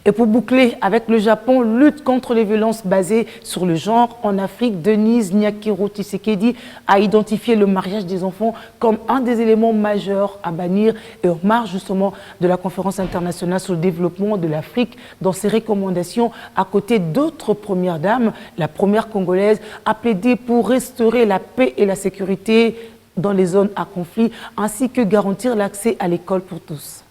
Et pour boucler avec le Japon, lutte contre les violences basées sur le genre en Afrique, Denise Nyakiro Tshisekedi a identifié le mariage des enfants comme un des éléments majeurs à bannir et en marge justement de la conférence internationale sur le développement de l'Afrique. Dans ses recommandations, à côté d'autres premières dames, la première congolaise a plaidé pour restaurer la paix et la sécurité dans les zones à conflit, ainsi que garantir l'accès à l'école pour tous.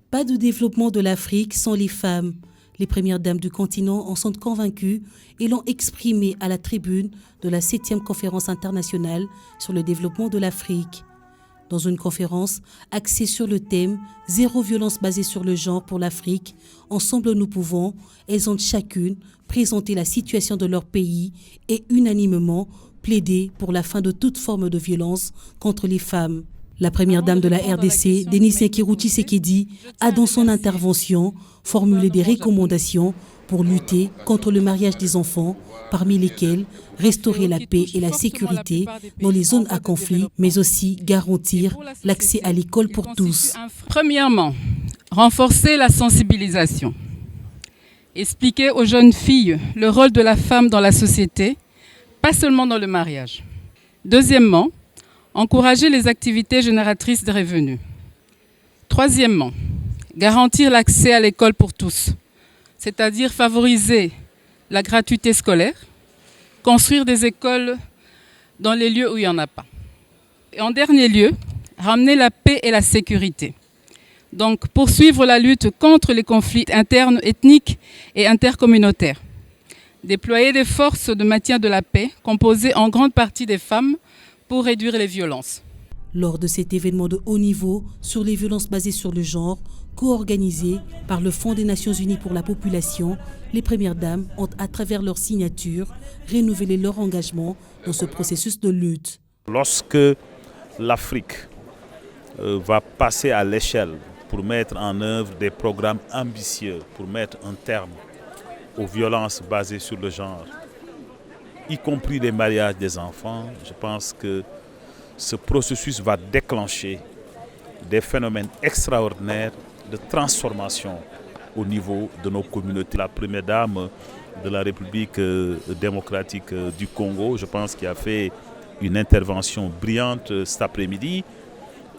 Pas de développement de l'Afrique sans les femmes. Les premières dames du continent en sont convaincues et l'ont exprimé à la tribune de la 7e conférence internationale sur le développement de l'Afrique. Dans une conférence axée sur le thème « Zéro violence basée sur le genre pour l'Afrique, ensemble nous pouvons », elles ont chacune présenté la situation de leur pays et unanimement plaidé pour la fin de toute forme de violence contre les femmes. La première dame de la RDC, Denise Nyakiro Tshisekedi, a dans son intervention formulé des recommandations pour lutter contre le mariage des enfants, parmi lesquelles restaurer la paix et la sécurité dans les zones à conflit, mais aussi garantir l'accès à l'école pour tous. Premièrement, renforcer la sensibilisation. Expliquer aux jeunes filles le rôle de la femme dans la société, pas seulement dans le mariage. Deuxièmement, encourager les activités génératrices de revenus. Troisièmement, garantir l'accès à l'école pour tous, c'est-à-dire favoriser la gratuité scolaire, construire des écoles dans les lieux où il n'y en a pas. Et en dernier lieu, ramener la paix et la sécurité. Donc, poursuivre la lutte contre les conflits internes, ethniques et intercommunautaires. Déployer des forces de maintien de la paix, composées en grande partie des femmes, pour réduire les violences. Lors de cet événement de haut niveau sur les violences basées sur le genre, co-organisé par le Fonds des Nations Unies pour la population, les premières dames ont, à travers leur signature, renouvelé leur engagement dans ce processus de lutte. Lorsque l'Afrique va passer à l'échelle pour mettre en œuvre des programmes ambitieux, pour mettre un terme aux violences basées sur le genre, y compris les mariages des enfants, je pense que ce processus va déclencher des phénomènes extraordinaires de transformation au niveau de nos communautés. La première dame de la République démocratique du Congo, je pense, qui a fait une intervention brillante cet après-midi.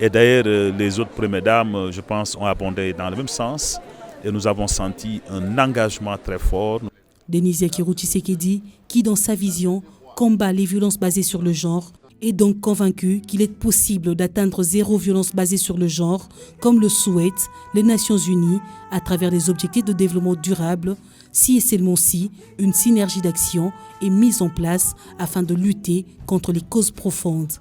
Et d'ailleurs, les autres premières dames, je pense, ont abondé dans le même sens. Et nous avons senti un engagement très fort. Denise Nyakiro Tshisekedi, qui dans sa vision combat les violences basées sur le genre, est donc convaincu qu'il est possible d'atteindre zéro violence basée sur le genre, comme le souhaitent les Nations Unies à travers les objectifs de développement durable, si et seulement si une synergie d'action est mise en place afin de lutter contre les causes profondes.